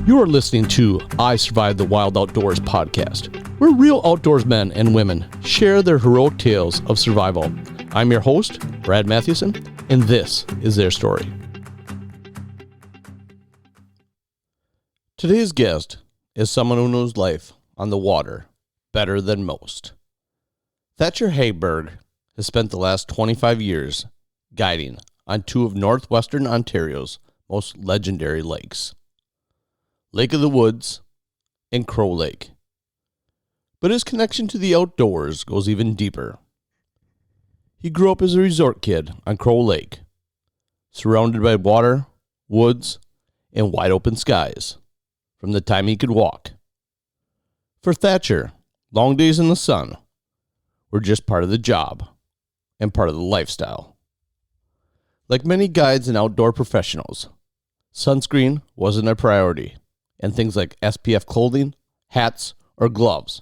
You are listening to I Survived the Wild Outdoors podcast, where real outdoors men and women share their heroic tales of survival. I'm your host, Brad Mathewson, and this is their story. Today's guest is someone who knows life on the water better than most. Thatcher Haggberg has spent the last 25 years guiding on two of northwestern Ontario's most legendary lakes, Lake of the Woods and Crow Lake. But his connection to the outdoors goes even deeper. He grew up as a resort kid on Crow Lake, surrounded by water, woods, and wide open skies from the time he could walk. For Thatcher, long days in the sun were just part of the job and part of the lifestyle. Like many guides and outdoor professionals, sunscreen wasn't a priority, and things like SPF clothing, hats, or gloves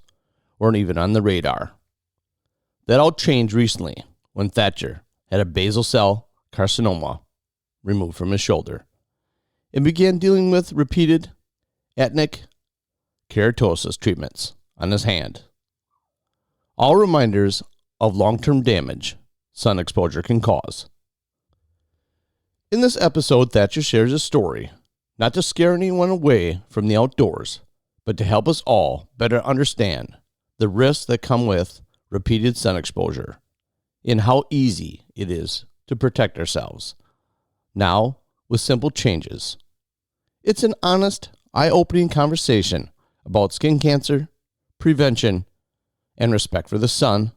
weren't even on the radar. That all changed recently when Thatcher had a basal cell carcinoma removed from his shoulder and began dealing with repeated actinic keratosis treatments on his hand. All reminders of long-term damage sun exposure can cause. In this episode, Thatcher shares his story, not to scare anyone away from the outdoors, but to help us all better understand the risks that come with repeated sun exposure and how easy it is to protect ourselves, now with simple changes. It's an honest, eye-opening conversation about skin cancer, prevention, and respect for the sun,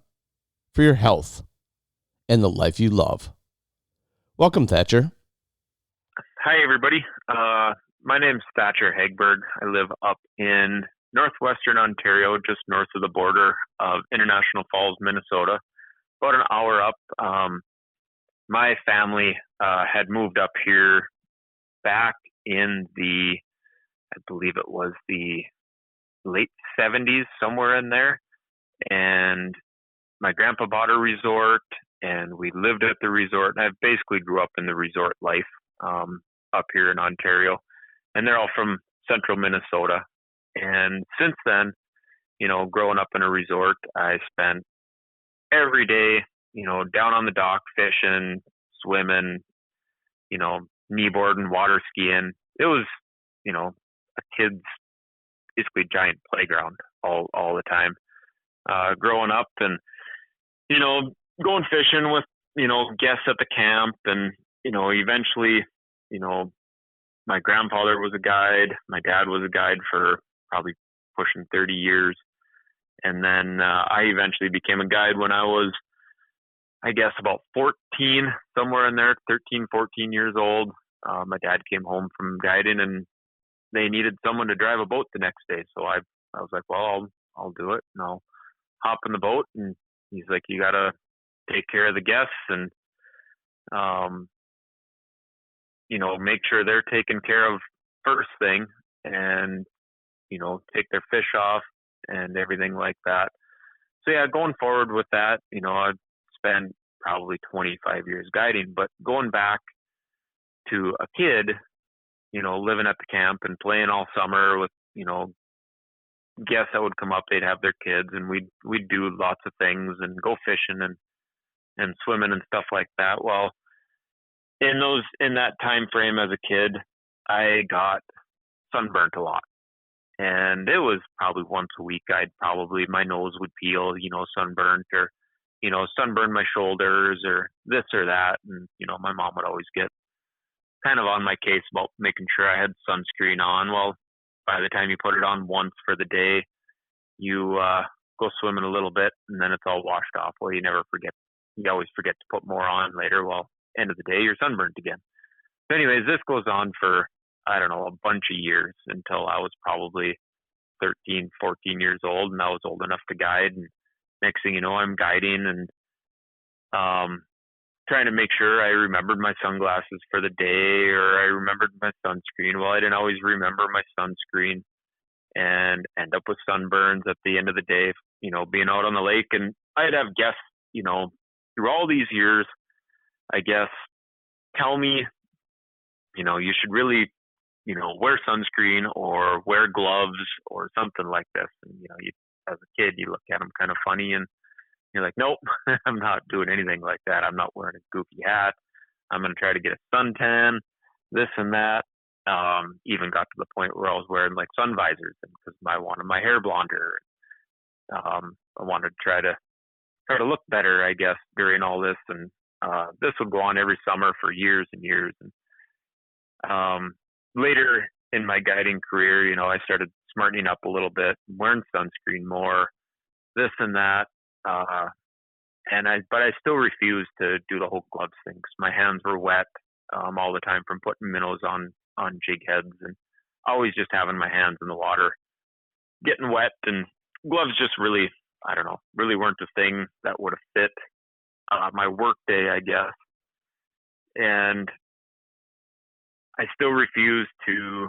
for your health, and the life you love. Welcome, Thatcher. Hi, everybody. My name's Thatcher Haggberg. I live up in northwestern Ontario, just north of the border of International Falls, Minnesota, about an hour up. My family had moved up here back in I believe it was the late 70s, somewhere in there. And my grandpa bought a resort, and we lived at the resort. And I basically grew up in the resort life up here in Ontario. And they're all from central Minnesota. And since then, growing up in a resort, I spent every day, down on the dock, fishing, swimming, kneeboarding, water skiing. It was, a kid's basically giant playground all the time. Growing up and, going fishing with, guests at the camp. And, eventually, my grandfather was a guide. My dad was a guide for probably pushing 30 years. And then I eventually became a guide when I was, I guess, about 14, somewhere in there, 13, 14 years old. My dad came home from guiding, and they needed someone to drive a boat the next day. So I was like, well, I'll do it. And I'll hop in the boat. And he's like, you got to take care of the guests and, make sure they're taken care of first thing and, take their fish off and everything like that. So yeah, going forward with that, I've spent probably 25 years guiding, but going back to a kid, living at the camp and playing all summer with, guests that would come up, they'd have their kids, and we'd do lots of things and go fishing and swimming and stuff like that. Well, in that time frame as a kid, I got sunburnt a lot. And it was probably once a week, my nose would peel, sunburnt, or, sunburn my shoulders or this or that. And, my mom would always get kind of on my case about making sure I had sunscreen on. Well, by the time you put it on once for the day, you go swimming a little bit and then it's all washed off. Well, you always forget to put more on later. Well, end of the day, you're sunburned again. So anyways, this goes on for, I don't know, a bunch of years until I was probably 13, 14 years old, and I was old enough to guide. And next thing you know, I'm guiding and trying to make sure I remembered my sunglasses for the day, or I remembered my sunscreen. Well, I didn't always remember my sunscreen and end up with sunburns at the end of the day, being out on the lake. And I'd have guests, through all these years, I guess, tell me, you should really wear sunscreen or wear gloves or something like this. And, as a kid, you look at them kind of funny and you're like, nope, I'm not doing anything like that. I'm not wearing a goofy hat. I'm going to try to get a suntan, this and that. Even got to the point where I was wearing like sun visors because I wanted my hair blonder. I wanted to try to look better, I guess, during all this. And this would go on every summer for years and years. And later in my guiding career, I started smartening up a little bit, wearing sunscreen more, this and that. But I still refused to do the whole gloves thing because my hands were wet all the time from putting minnows on jig heads and always just having my hands in the water, getting wet, and gloves just really, I don't know, really weren't the thing that would have fit my work day, I guess. And I still refused to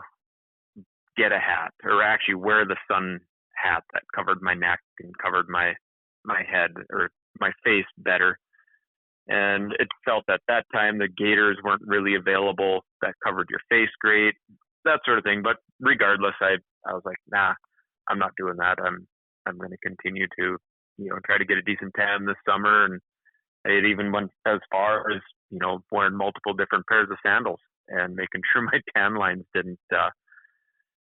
get a hat or actually wear the sun hat that covered my neck and covered my head or my face better. And it felt at that time the gaiters weren't really available that covered your face great, that sort of thing. But regardless, I was like, nah, I'm not doing that. I'm going to continue to, try to get a decent tan this summer. And it even went as far as, wearing multiple different pairs of sandals and making sure my tan lines didn't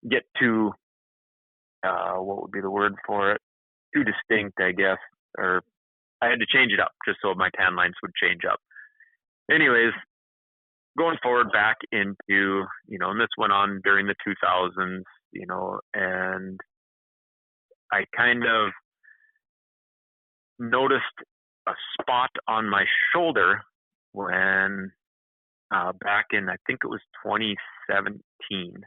get too, what would be the word for it? Too distinct, I guess. Or I had to change it up just so my tan lines would change up. Anyways, going forward back into, and this went on during the 2000s, and I kind of noticed a spot on my shoulder when back in, I think it was 2017,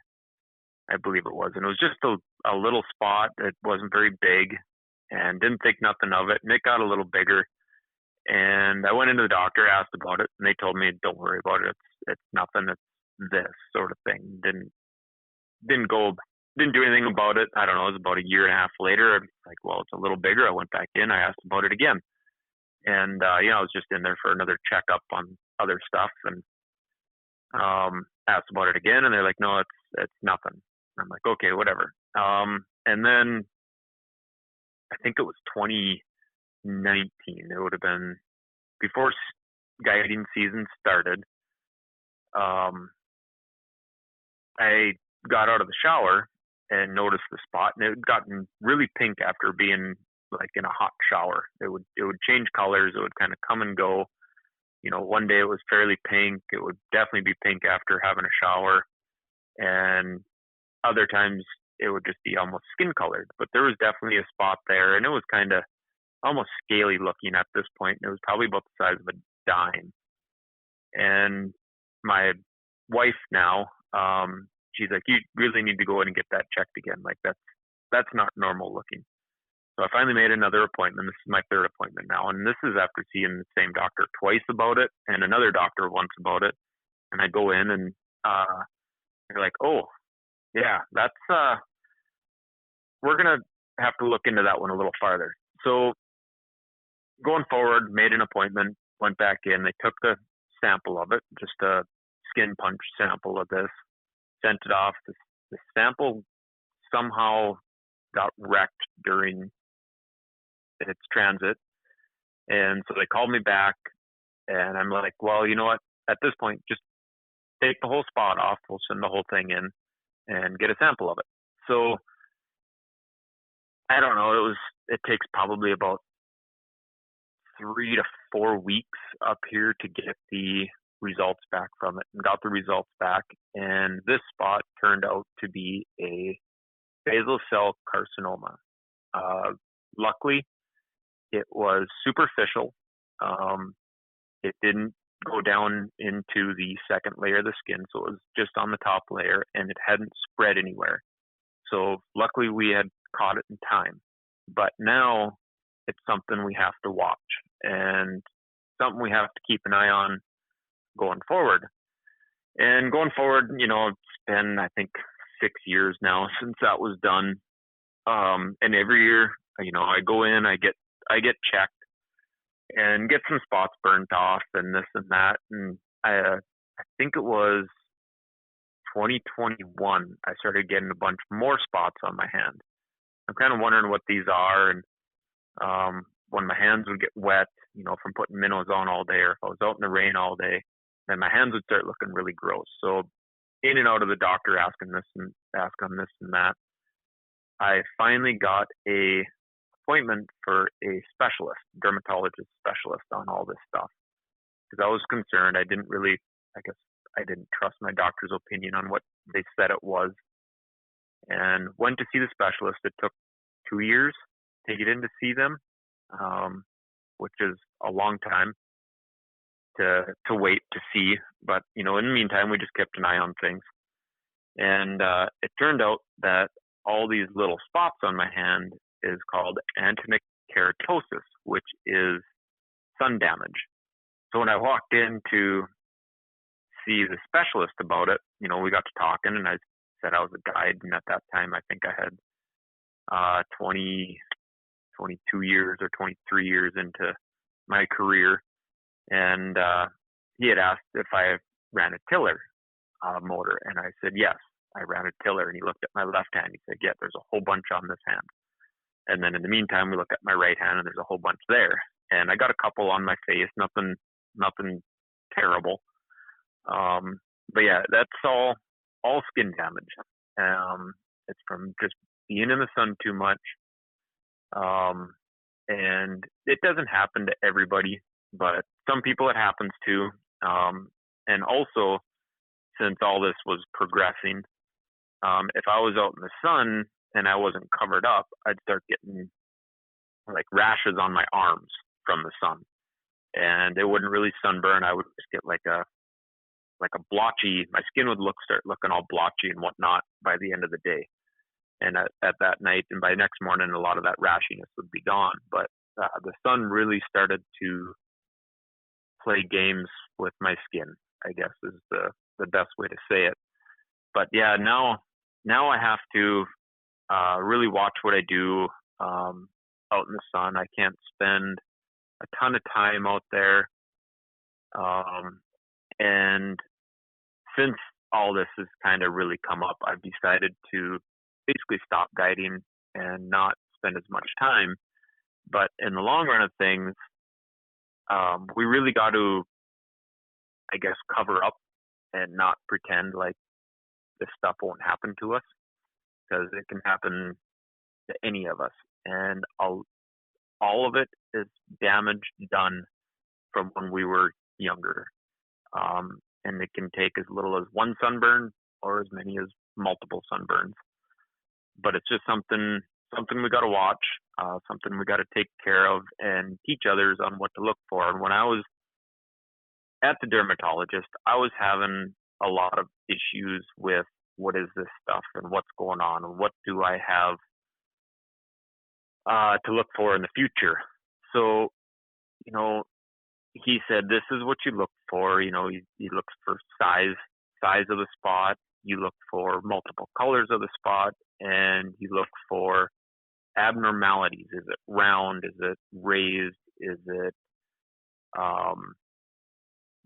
I believe it was. And it was just a little spot. It wasn't very big and didn't think nothing of it. And it got a little bigger. And I went into the doctor, asked about it, and they told me, don't worry about it. It's nothing. It's this sort of thing. Didn't do anything about it. I don't know. It was about a year and a half later. I'm like, well, it's a little bigger. I went back in. I asked about it again. And, I was just in there for another checkup on other stuff and asked about it again. And they're like, no, it's nothing. And I'm like, okay, whatever. And then I think it was 2019. It would have been before guiding season started. I got out of the shower and noticed the spot, and it had gotten really pink after being like in a hot shower. It would change colors. It would kind of come and go. One day it was fairly pink. It would definitely be pink after having a shower, and other times it would just be almost skin colored. But there was definitely a spot there, and it was kind of almost scaly looking at this point. It was probably about the size of a dime. And my wife now, she's like, you really need to go in and get that checked again. Like that's not normal looking. So I finally made another appointment. This is my third appointment now. And this is after seeing the same doctor twice about it and another doctor once about it. And I go in and they're like, oh, yeah, that's, we're going to have to look into that one a little farther. So going forward, made an appointment, went back in. They took the sample of it, just a skin punch sample of this, sent it off. The sample somehow got wrecked during its transit. And so they called me back, and I'm like, well, you know what? At this point, just take the whole spot off. We'll send the whole thing in and get a sample of it. So I don't know. It takes probably about 3 to 4 weeks up here to get the results back from it, and got the results back. And this spot turned out to be a basal cell carcinoma. Luckily, it was superficial. It didn't go down into the second layer of the skin, so it was just on the top layer, and it hadn't spread anywhere. So luckily we had caught it in time. But now it's something we have to watch and something we have to keep an eye on going forward. And going forward, it's been, I think, 6 years now since that was done. And every year, I go in, I get checked and get some spots burnt off and this and that. And I think it was 2021, I started getting a bunch more spots on my hand. I'm kind of wondering what these are. And when my hands would get wet, from putting minnows on all day, or if I was out in the rain all day, then my hands would start looking really gross. So in and out of the doctor asking this and that, I finally got a appointment for a specialist, dermatologist specialist on all this stuff. Because I was concerned. I guess I didn't trust my doctor's opinion on what they said it was. And went to see the specialist. It took 2 years to get in to see them, which is a long time to wait to see. But, in the meantime, we just kept an eye on things. And it turned out that all these little spots on my hand is called actinic keratosis, which is sun damage. So when I walked in to see the specialist about it, we got to talking, and I said I was a guide, and at that time I think I had 22 years or 23 years into my career, and he had asked if I ran a tiller motor, and I said yes, I ran a tiller. And he looked at my left hand. He said, yeah, there's a whole bunch on this hand. And then in the meantime, we looked at my right hand, and there's a whole bunch there. And I got a couple on my face, nothing terrible. But yeah, that's all skin damage. It's from just being in the sun too much. And it doesn't happen to everybody, but some people it happens to. And also, since all this was progressing, if I was out in the sun and I wasn't covered up, I'd start getting like rashes on my arms from the sun, and it wouldn't really sunburn. I would just get like a blotchy. My skin would start looking all blotchy and whatnot by the end of the day. And at that night, and by next morning, a lot of that rashiness would be gone. But the sun really started to play games with my skin, I guess is the best way to say it. But yeah, now I have to really watch what I do out in the sun. I can't spend a ton of time out there. And since all this has kind of really come up, I've decided to basically stop guiding and not spend as much time. But in the long run of things, we really got to, I guess, cover up and not pretend like this stuff won't happen to us, because it can happen to any of us. And all of it is damage done from when we were younger. And it can take as little as one sunburn or as many as multiple sunburns. But it's just something we got to watch, something we got to take care of and teach others on what to look for. And when I was at the dermatologist, I was having a lot of issues with what is this stuff and what's going on and what do I have to look for in the future. So, he said, this is what you look for. He looks for size of the spot. You look for multiple colors of the spot, and you look for abnormalities. Is it round? Is it raised? Is it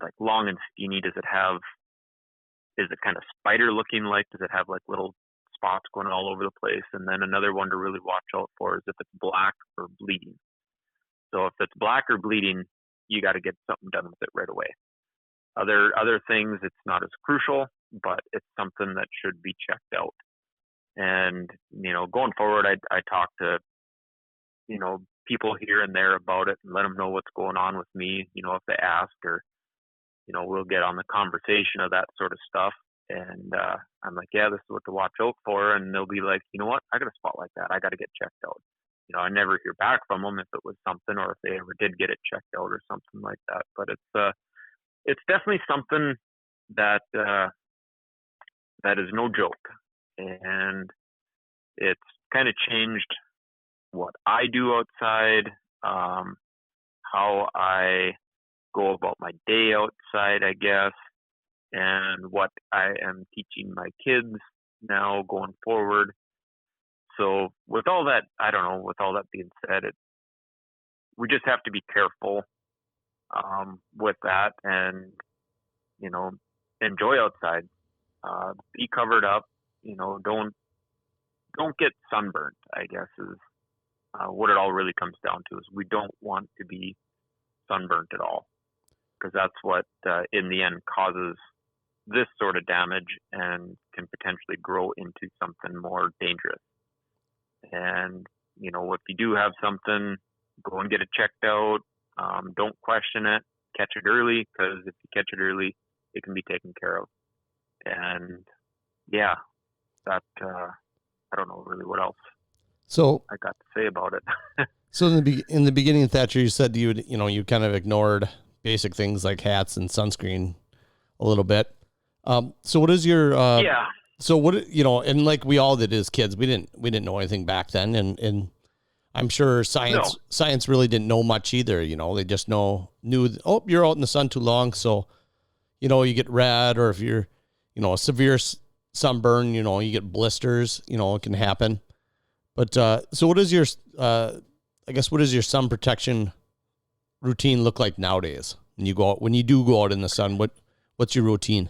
like long and skinny? Is it kind of spider looking like? Does it have like little spots going all over the place? And then another one to really watch out for is if it's black or bleeding. So if it's black or bleeding, you got to get something done with it right away. Other things, it's not as crucial, but it's something that should be checked out. And, going forward, I talk to, people here and there about it and let them know what's going on with me, if they ask, or, we'll get on the conversation of that sort of stuff. And I'm like, yeah, this is what to watch out for. And they'll be like, you know what, I got a spot like that. I got to get checked out. I never hear back from them if it was something, or if they ever did get it checked out or something like that. But it's definitely something that is no joke, and it's kind of changed what I do outside, how I go about my day outside, I guess, and what I am teaching my kids now going forward. So with all that, with all that being said, we just have to be careful with that, and enjoy outside. Be covered up. Don't get sunburnt, I guess, is what it all really comes down to. Is we don't want to be sunburnt at all, because that's what in the end causes this sort of damage and can potentially grow into something more dangerous. And if you do have something, go and get it checked out. Don't question it. Catch it early, because if you catch it early, it can be taken care of. And yeah, that I don't know really what else I got to say about it. So in the beginning, Thatcher, you said you kind of ignored basic things like hats and sunscreen a little bit. So what is your yeah? So what and like we all did as kids, we didn't know anything back then, and I'm sure science really didn't know much either. They just knew you're out in the sun too long, so you get red, or if you're a severe sunburn, you get blisters. It can happen. But so what is your what does your sun protection routine look like nowadays? When you do go out in the sun, what's your routine?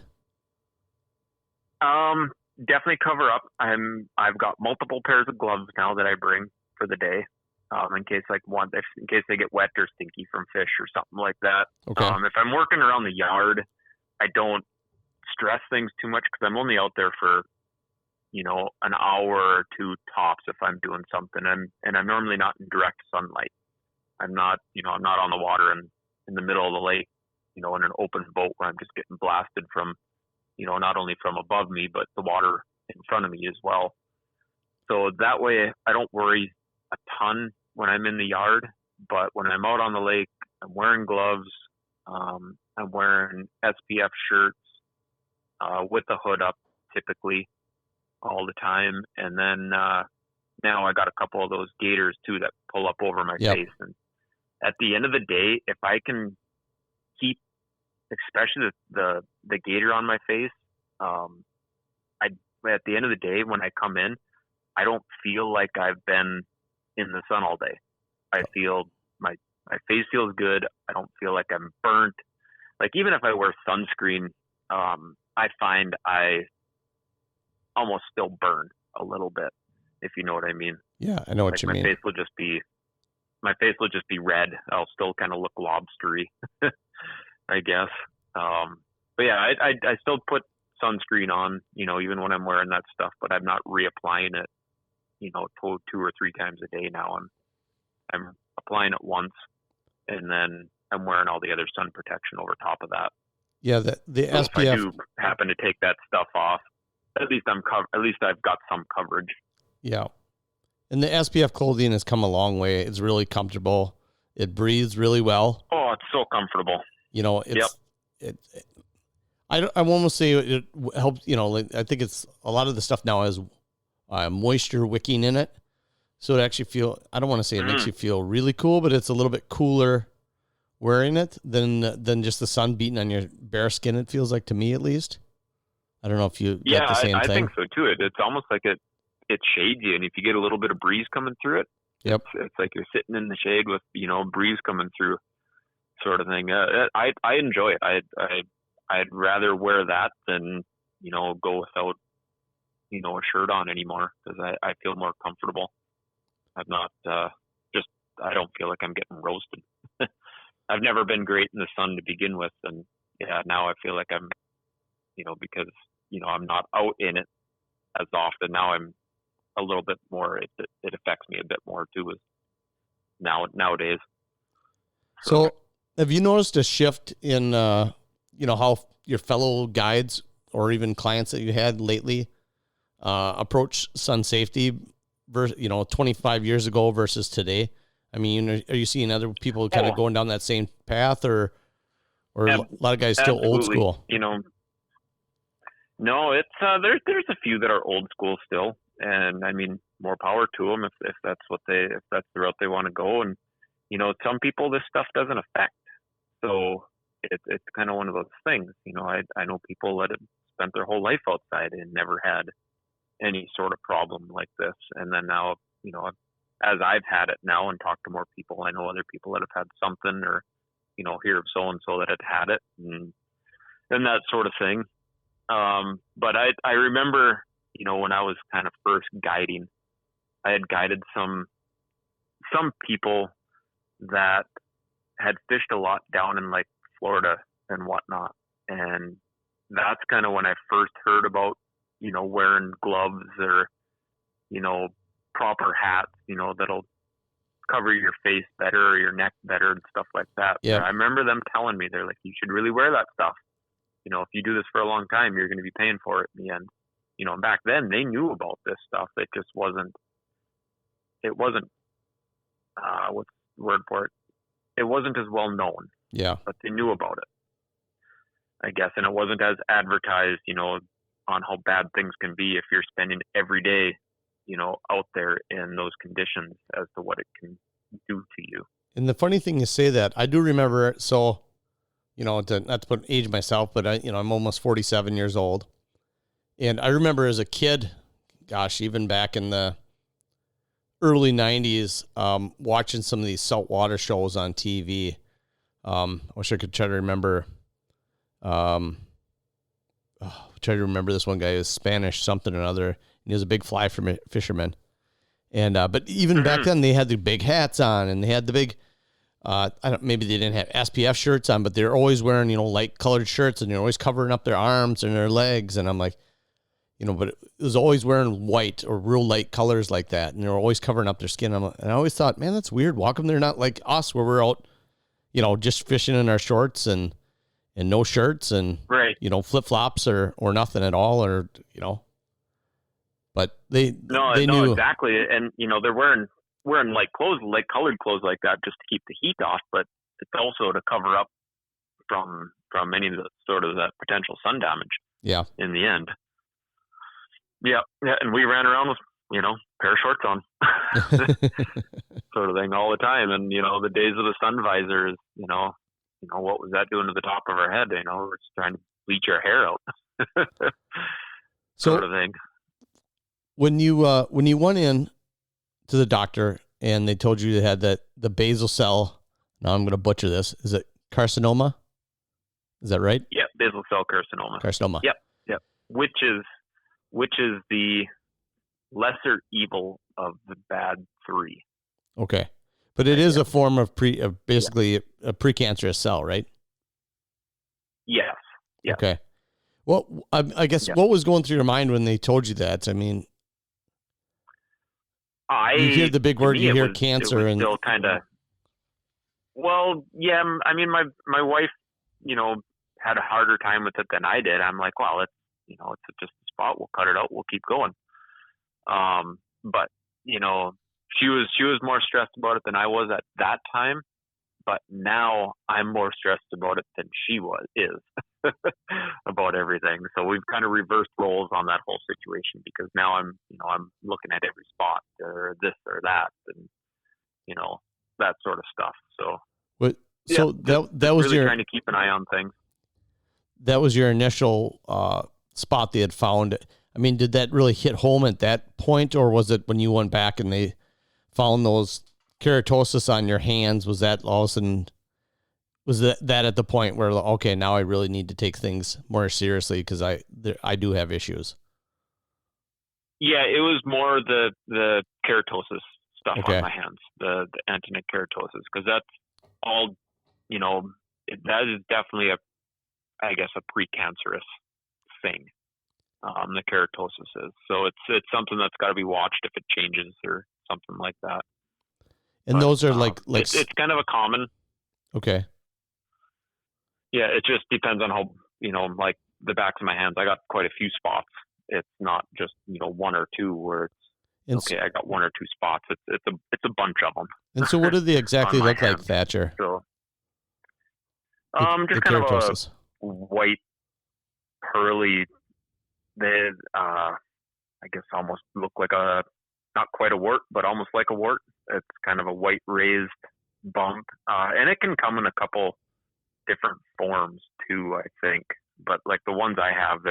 Definitely cover up. I've got multiple pairs of gloves now that I bring for the day, in case they get wet or stinky from fish or something like that. Okay. If I'm working around the yard, I don't stress things too much, because I'm only out there for an hour or two tops if I'm doing something, and I'm normally not in direct sunlight. I'm not on the water and in the middle of the lake, in an open boat where I'm just getting blasted from, not only from above me, but the water in front of me as well. So that way I don't worry a ton when I'm in the yard. But when I'm out on the lake, I'm wearing gloves. I'm wearing SPF shirts with the hood up typically all the time. And then now I got a couple of those gaiters too that pull up over my face. And at the end of the day, if I can keep, especially the gaiter on my face, at the end of the day when I come in, I don't feel like I've been in the sun all day. I feel my face feels good. I don't feel like I'm burnt. Like even if I wear sunscreen, I find I almost still burn a little bit, if you know what I mean. Yeah, I know what you mean. My face will just be red. I'll still kind of look lobstery, I guess. But yeah, I still put sunscreen on, even when I'm wearing that stuff, but I'm not reapplying it, 2 or 3 times a day now. I'm applying it once, and then I'm wearing all the other sun protection over top of that. Yeah, the so SPF. If I do happen to take that stuff off, at least I've got some coverage. Yeah. And the SPF clothing has come a long way. It's really comfortable. It breathes really well. Oh, it's so comfortable. I won't say it helps, I think it's a lot of the stuff now has moisture wicking in it. So it actually I don't want to say it makes you feel really cool, but it's a little bit cooler wearing it than just the sun beating on your bare skin. It feels like, to me at least. I don't know if you get the same thing. I think so too. It's almost like it shades you, and if you get a little bit of breeze coming through it, it's like you're sitting in the shade with breeze coming through, sort of thing. I enjoy it. I'd rather wear that than go without a shirt on anymore, because I feel more comfortable. I'm not I don't feel like I'm getting roasted. I've never been great in the sun to begin with, and now I feel like I'm because I'm not out in it as often. Now I'm a little bit more. It affects me a bit more too. Nowadays. So, have you noticed a shift in how your fellow guides or even clients that you had lately approach sun safety versus 25 years ago versus today? I mean, are you seeing other people kind of going down that same path, or a lot of guys still old school? No, it's there's a few that are old school still, and I mean, more power to them if that's the route they want to go. And some people this stuff doesn't affect, so it's kind of one of those things. I know people that have spent their whole life outside and never had any sort of problem like this, and then now as I've had it now and talked to more people, I know other people that have had something, or hear of so and so that had it, and that sort of thing. But I remember, when I was kind of first guiding, I had guided some people that had fished a lot down in like Florida and whatnot. And that's kind of when I first heard about, wearing gloves or, proper hats, that'll cover your face better or your neck better and stuff like that. Yeah. I remember them telling me, they're like, you should really wear that stuff. If you do this for a long time, you're going to be paying for it in the end. Back then they knew about this stuff. It just wasn't, what's the word for it? It wasn't as well known. Yeah. But they knew about it, I guess. And it wasn't as advertised, on how bad things can be if you're spending every day, out there in those conditions, as to what it can do to you. And the funny thing you say that, I do remember, so, not to put age myself, but I'm almost 47 years old. And I remember as a kid, gosh, even back in the early 90s, watching some of these saltwater shows on TV. I wish I could try to remember. Try to remember this one guy. He was Spanish something or other, and he was a big fly fisherman. And but even back then, they had the big hats on, and they had the big. Maybe they didn't have SPF shirts on, but they're always wearing light colored shirts, and they're always covering up their arms and their legs. And I'm like, but it was always wearing white or real light colors like that, and they're always covering up their skin. And I always thought, man, that's weird. How come they're not like us, where we're out, just fishing in our shorts and no shirts and right. Flip flops or nothing at all, or But they knew exactly, and they're wearing light clothes, light colored clothes like that, just to keep the heat off. But it's also to cover up from any of the sort of that potential sun damage. Yeah. In the end. Yeah, and we ran around with pair of shorts on, sort of thing all the time. And the days of the sun visors, what was that doing to the top of our head? We're just trying to bleach our hair out, sort of thing. When you went in to the doctor and they told you you had the basal cell, now I'm going to butcher this. Is it carcinoma? Is that right? Yeah, basal cell carcinoma. Carcinoma. Yep. Which is the lesser evil of the bad three. Okay, but it is a form of basically a precancerous cell, right? Yes. Yeah. Okay. Well, I guess what was going through your mind when they told you that? I mean, you hear the big word, you hear cancer, and still kind of. Well, yeah. I mean, my wife, had a harder time with it than I did. I'm like, well, it's just a spot. We'll cut it out. We'll keep going. But she was more stressed about it than I was at that time. But now I'm more stressed about it than she is about everything. So we've kind of reversed roles on that whole situation, because now I'm looking at every spot or this or that, and that sort of stuff. So that was really trying to keep an eye on things. That was your initial spot they had found. I mean, did that really hit home at that point, or was it when you went back and they found those keratosis on your hands? Was that all of a sudden, was that at the point where, okay, now I really need to take things more seriously because I do have issues? Yeah, it was more the keratosis stuff on my hands, the actinic keratosis, because that's all, that is definitely a precancerous thing. The keratosis is. So it's something that's got to be watched if it changes or something like that. And those are like it's kind of a common. Okay. Yeah, it just depends on how, like the backs of my hands, I got quite a few spots. It's not just, one or two where it's okay, I got one or two spots. It's a bunch of them. And so what do they exactly look like, Thatcher? So, just kind keratosis. of a white, pearly, they, I guess almost look like not quite a wart, but almost like a wart. It's kind of a white raised bump. And it can come in a couple different forms too, I think. But like the ones I have,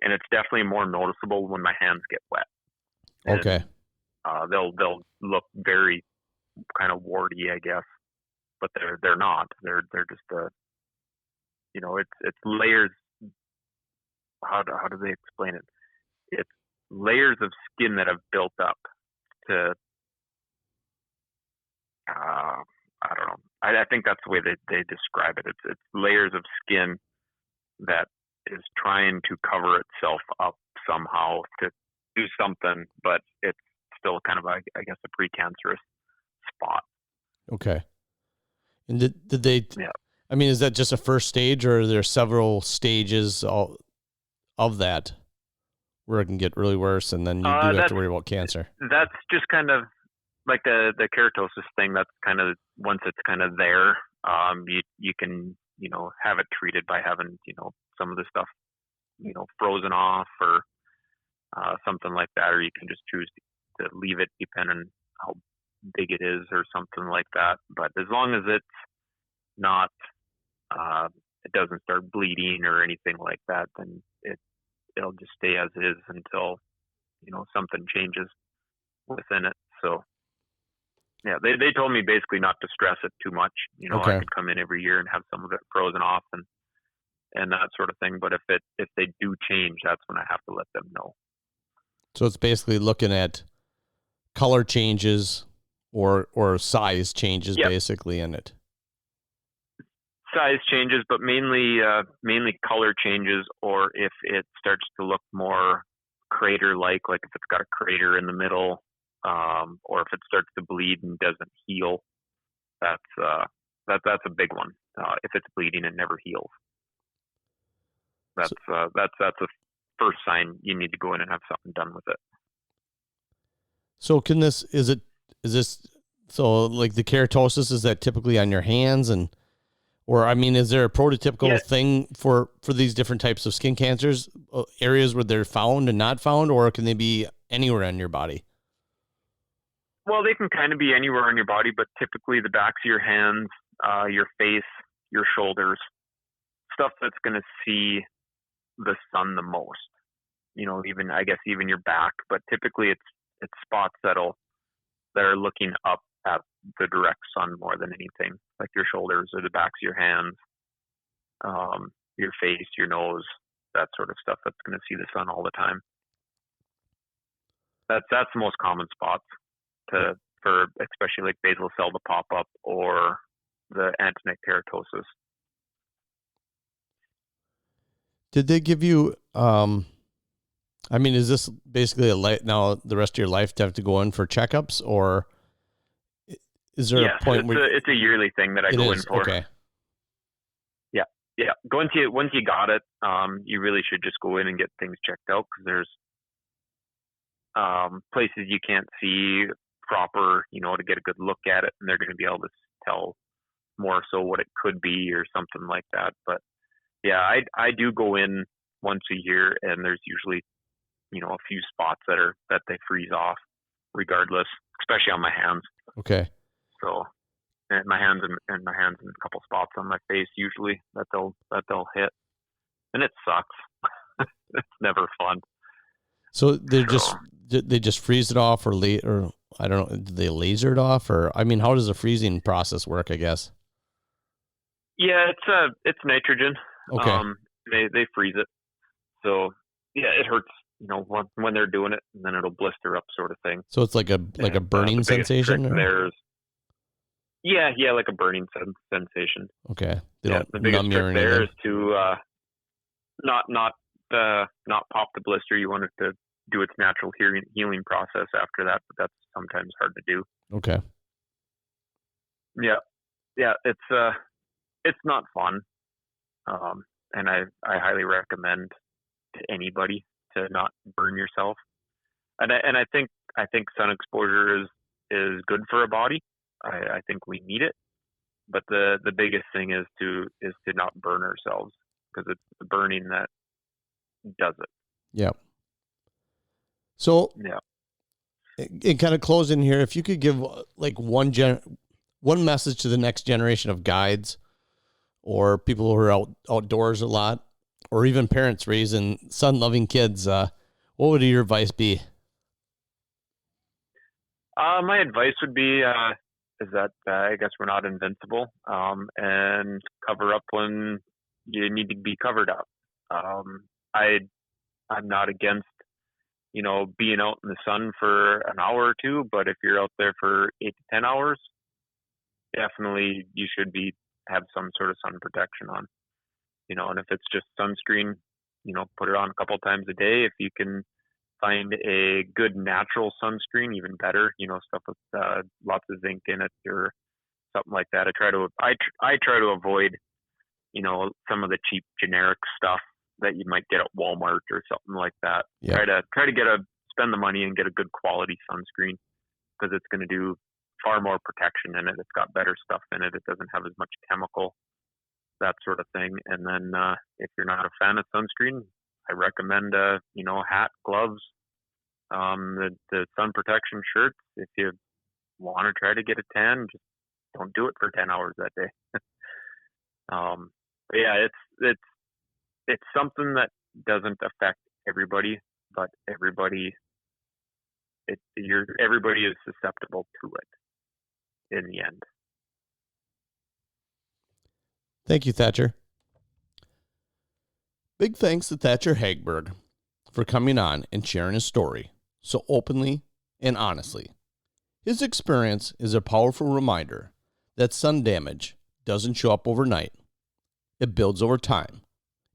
and it's definitely more noticeable when my hands get wet. And, okay. They'll look very kind of warty, I guess, but they're not. They're just it's layers. how do they explain it? It's layers of skin that have built up to, I don't know. I think that's the way they describe it. It's layers of skin that is trying to cover itself up somehow to do something, but it's still kind of, I guess, a precancerous spot. Okay. And did they, Yeah. I mean, is that just a first stage, or are there several stages of that where it can get really worse and then you do have to worry about cancer? That's just kind of like the keratosis thing. That's kind of, once it's kind of there, you can, have it treated by having, some of the stuff, frozen off or something like that, or you can just choose to leave it depending how big it is or something like that. But as long as it's not, it doesn't start bleeding or anything like that, then it'll just stay as is until, something changes within it. So yeah, they told me basically not to stress it too much. Okay. I could come in every year and have some of it frozen off and that sort of thing. But if they do change, that's when I have to let them know. So it's basically looking at color changes or size changes, Yep. basically, in it. Size changes, but mainly color changes, or if it starts to look more crater-like if it's got a crater in the middle, or if it starts to bleed and doesn't heal. That's a big one. If it's bleeding and never heals, that's a first sign you need to go in and have something done with it. So is this so like the keratosis, is that typically on your hands or I mean, is there a prototypical thing for these different types of skin cancers, areas where they're found and not found, or can they be anywhere on your body? Well, they can kind of be anywhere on your body, but typically the backs of your hands, your face, your shoulders, stuff that's going to see the sun the most. Even your back, but typically it's spots that are looking up at the direct sun more than anything, like your shoulders or the backs of your hands, your face, your nose, that sort of stuff that's going to see the sun all the time. That's the most common spots for especially like basal cell to pop up or the actinic keratosis. Did they give you, I mean, is this basically now the rest of your life to have to go in for checkups, or is there a point where it's a yearly thing that I go in for? Okay. Yeah. Once you got it, you really should just go in and get things checked out, because there's places you can't see proper, to get a good look at it, and they're going to be able to tell more so what it could be or something like that. But yeah, I do go in once a year, and there's usually, a few spots that they freeze off regardless, especially on my hands. Okay. So, and my hands and a couple spots on my face usually that they'll hit, and it sucks. It's never fun. So they just freeze it off, or I don't know, do they laser it off, or I mean, how does the freezing process work, I guess? Yeah, it's nitrogen. Okay. They freeze it. So yeah, it hurts, when they're doing it, and then it'll blister up, sort of thing. So it's like a burning sensation? Yeah, like a burning sensation. Okay. The biggest trick there is to not pop the blister. You want it to do its natural healing process after that, but that's sometimes hard to do. Okay. Yeah, it's not fun, and I highly recommend to anybody to not burn yourself. And I think sun exposure is good for a body. I think we need it, but the biggest thing is to not burn ourselves, because it's the burning that does it. Yeah. So yeah, in kind of closing here, if you could give like one message to the next generation of guides or people who are outdoors a lot, or even parents raising sun-loving kids, what would your advice be? My advice would be is that I guess we're not invincible, and cover up when you need to be covered up. I'm not against, being out in the sun for an hour or two, but if you're out there for 8 to 10 hours, definitely you should have some sort of sun protection on, and if it's just sunscreen, put it on a couple times a day. If you can find a good natural sunscreen, even better, stuff with lots of zinc in it or something like that. I try to avoid, some of the cheap generic stuff that you might get at Walmart or something like that. Yeah. Try to spend the money and get a good quality sunscreen, because it's going to do far more protection in it. It's got better stuff in it. It doesn't have as much chemical, that sort of thing. And then if you're not a fan of sunscreen, I recommend hat, gloves, the sun protection shirts. If you want to try to get a tan, just don't do it for 10 hours that day. But yeah, it's something that doesn't affect everybody, but everybody is susceptible to it in the end. Thank you, Thatcher. Big thanks to Thatcher Haggberg for coming on and sharing his story so openly and honestly. His experience is a powerful reminder that sun damage doesn't show up overnight. It builds over time.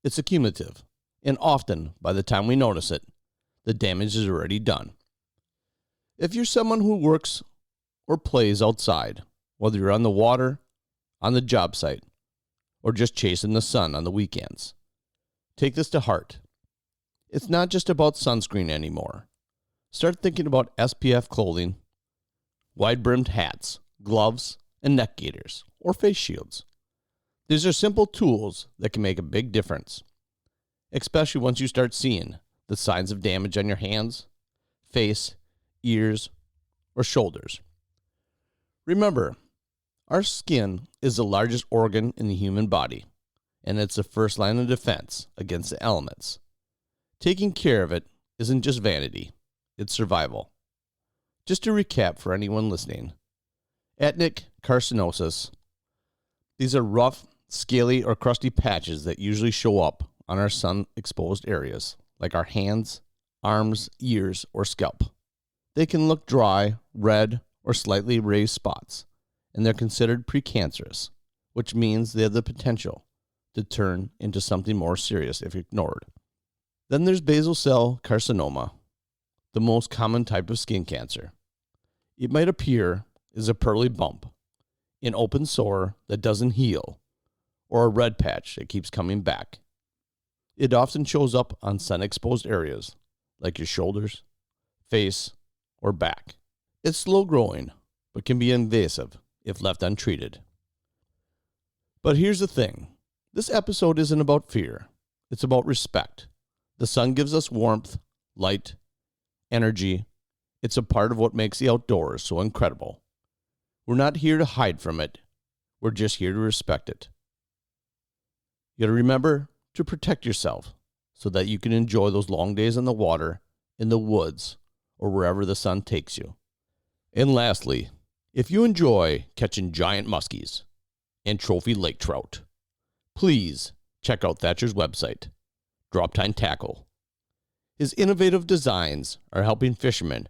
It's accumulative, and often, by the time we notice it, the damage is already done. If you're someone who works or plays outside, whether you're on the water, on the job site, or just chasing the sun on the weekends, take this to heart. It's not just about sunscreen anymore. Start thinking about SPF clothing, wide-brimmed hats, gloves, and neck gaiters, or face shields. These are simple tools that can make a big difference, especially once you start seeing the signs of damage on your hands, face, ears, or shoulders. Remember, our skin is the largest organ in the human body, and it's the first line of defense against the elements. Taking care of it isn't just vanity, it's survival. Just to recap for anyone listening, actinic carcinosis. These are rough, scaly, or crusty patches that usually show up on our sun-exposed areas, like our hands, arms, ears, or scalp. They can look dry, red, or slightly raised spots, and they're considered precancerous, which means they have the potential to turn into something more serious if ignored. Then there's basal cell carcinoma, the most common type of skin cancer. It might appear as a pearly bump, an open sore that doesn't heal, or a red patch that keeps coming back. It often shows up on sun-exposed areas, like your shoulders, face, or back. It's slow-growing, but can be invasive if left untreated. But here's the thing. This episode isn't about fear. It's about respect. The sun gives us warmth, light, energy. It's a part of what makes the outdoors so incredible. We're not here to hide from it. We're just here to respect it. You got to remember to protect yourself so that you can enjoy those long days on the water, in the woods, or wherever the sun takes you. And lastly, if you enjoy catching giant muskies and trophy lake trout, please check out Thatcher's website, Drop Time Tackle. His innovative designs are helping fishermen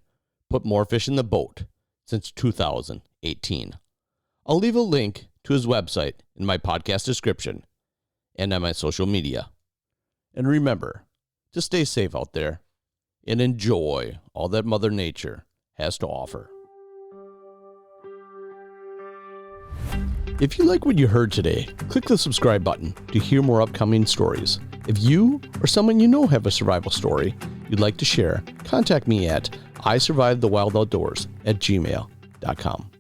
put more fish in the boat since 2018. I'll leave a link to his website in my podcast description and on my social media. And remember to stay safe out there and enjoy all that Mother Nature has to offer. If you like what you heard today, click the subscribe button to hear more upcoming stories. If you or someone you know have a survival story you'd like to share, contact me at isurvivethewildoutdoors@gmail.com.